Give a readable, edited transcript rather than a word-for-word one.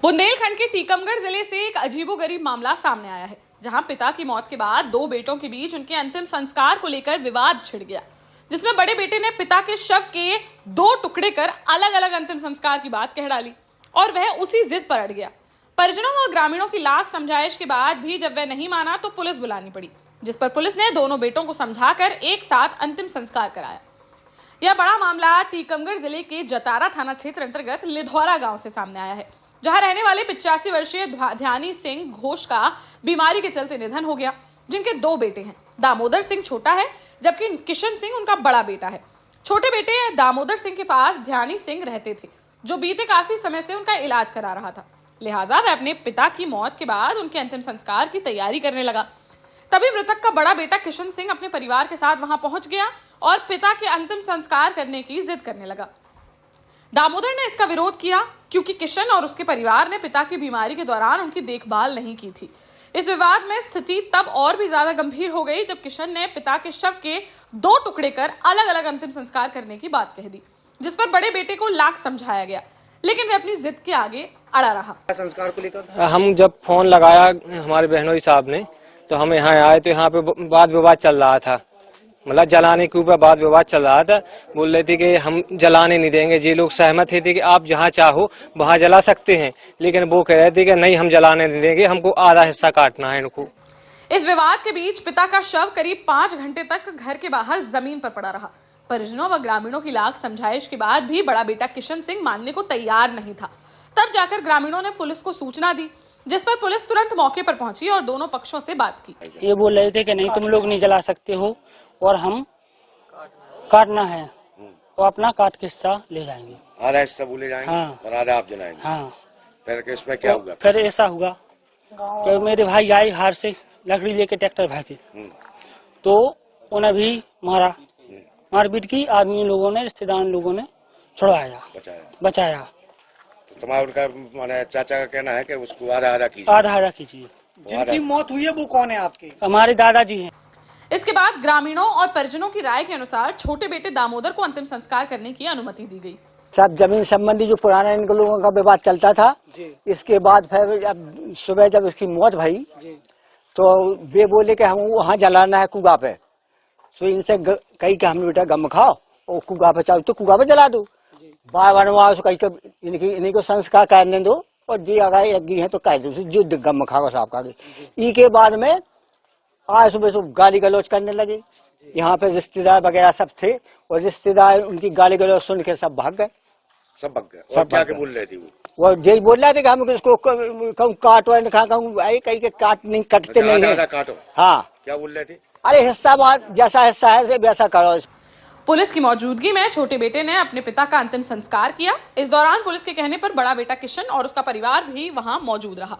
बुंदेलखंड के टीकमगढ़ जिले से एक अजीबोगरीब मामला सामने आया है, जहां पिता की मौत के बाद दो बेटों के बीच उनके अंतिम संस्कार को लेकर विवाद छिड़ गया, जिसमें बड़े बेटे ने पिता के शव के दो टुकड़े कर अलग अलग अंतिम संस्कार की बात कह डाली और वह उसी जिद पर अड़ गया। परिजनों और ग्रामीणों की लाख समझाइश के बाद भी जब वह नहीं माना तो पुलिस बुलानी पड़ी, जिस पर पुलिस ने दोनों बेटों को समझाकर एक साथ अंतिम संस्कार कराया। यह बड़ा मामला टीकमगढ़ जिले के जतारा थाना क्षेत्र अंतर्गत लिधौरा गांव से सामने आया है, जहां रहने वाले 85 वर्षीय ध्यानी सिंह घोष का बीमारी के चलते निधन हो गया, जिनके दो बेटे हैं। दामोदर सिंह छोटा है, जबकि किशन सिंह उनका बड़ा बेटा है। छोटे बेटे दामोदर सिंह के पास ध्यानी सिंह रहते थे, जो बीते काफी समय से उनका इलाज करा रहा था। लिहाजा वह अपने पिता की मौत के बाद उनके अंतिम संस्कार की तैयारी करने लगा। तभी मृतक का बड़ा बेटा किशन सिंह अपने परिवार के साथ वहां पहुंच गया और पिता के अंतिम संस्कार करने की जिद करने लगा। दामोदर ने इसका विरोध किया क्योंकि किशन और उसके परिवार ने पिता की बीमारी के दौरान उनकी देखभाल नहीं की थी। इस विवाद में स्थिति तब और भी ज्यादा गंभीर हो गई जब किशन ने पिता के शव के दो टुकड़े कर अलग अलग अंतिम संस्कार करने की बात कह दी, जिस पर बड़े बेटे को लाख समझाया गया, लेकिन वह अपनी जिद के आगे अड़ा रहा। संस्कार को लेकर हम जब फोन लगाया हमारे बहनोई साहब ने, तो हम यहाँ आए तो यहाँ पे वाद विवाद चल रहा था, मतलब जलाने के ऊपर वाद विवाद चल रहा था। बोल रहे थे कि हम जलाने नहीं देंगे। ये लोग सहमत थे कि आप जहाँ चाहो वहाँ जला सकते हैं, लेकिन वो कह रहे थे कि नहीं, हम जलाने नहीं देंगे, हमको आधा हिस्सा काटना है इनको। इस विवाद के बीच पिता का शव करीब 5 घंटे तक घर के बाहर जमीन पर पड़ा रहा। परिजनों व ग्रामीणों की लाख समझाइश के बाद भी बड़ा बेटा किशन सिंह मानने को तैयार नहीं था। तब जाकर ग्रामीणों ने पुलिस को सूचना दी, जिस पर पुलिस तुरंत मौके पर पहुंची और दोनों पक्षों से बात की। ये बोल रहे थे कि नहीं, तुम लोग नहीं जला सकते हो और हम काटना है तो अपना काट के हिस्सा ले जाएंगे, आधा हिस्सा वो ले जाएंगे। हाँ। और आधा आप जलाएंगे। हाँ। फिर इसमें क्या होगा? फिर ऐसा हुआ कि मेरे भाई आए हार से लकड़ी लेके ट्रैक्टर भागे, तो उन्हें भी मारा, मारपीट की। आदमी लोगों ने, रिश्तेदार लोगों ने छुड़वाया, बचाया। तो तुम्हारा उनका माने चाचा का कहना है कि उसको आधा आधा कीजिए। आधा कीजिए। जिनकी मौत हुई है वो कौन है आपके? हमारे दादाजी हैं। इसके बाद ग्रामीणों और परिजनों की राय के अनुसार छोटे बेटे दामोदर को अंतिम संस्कार करने की अनुमति दी गई। सब जमीन संबंधी जो पुराना इन लोगों का विवाद चलता था, इसके बाद फिर अब सुबह जब उसकी मौत भई तो वे बोले कि हम वहाँ जलाना है कुआ पे। सो इनसे कही कि हम बेटा गम खाओ और कुआ पे चाहो तो कुआ पे जला दो। बार बार वहाँ कही इन्हीं को संस्कार करने दो और जी अगर एग्री है तो कह दो, जो गम खाओ साफ कर दो। ई के बाद में आज सुबह सुबह गाली गलौज करने लगे। यहाँ पे रिश्तेदार वगैरह सब थे और रिश्तेदार उनकी गाली गलौज सुन के सब भाग गए। सब भाग गए। सब क्या बोल रहे थे वो यही बोल रहे थे कि हम इसको कहूँ काटो कहीं के काट नहीं कटते नहीं है। काटो। हाँ, क्या बोल रहे थे? अरे हिस्सा जैसा हिस्सा है वैसा करो। पुलिस की मौजूदगी में छोटे बेटे ने अपने पिता का अंतिम संस्कार किया। इस दौरान पुलिस के कहने पर बड़ा बेटा किशन और उसका परिवार भी वहां मौजूद रहा।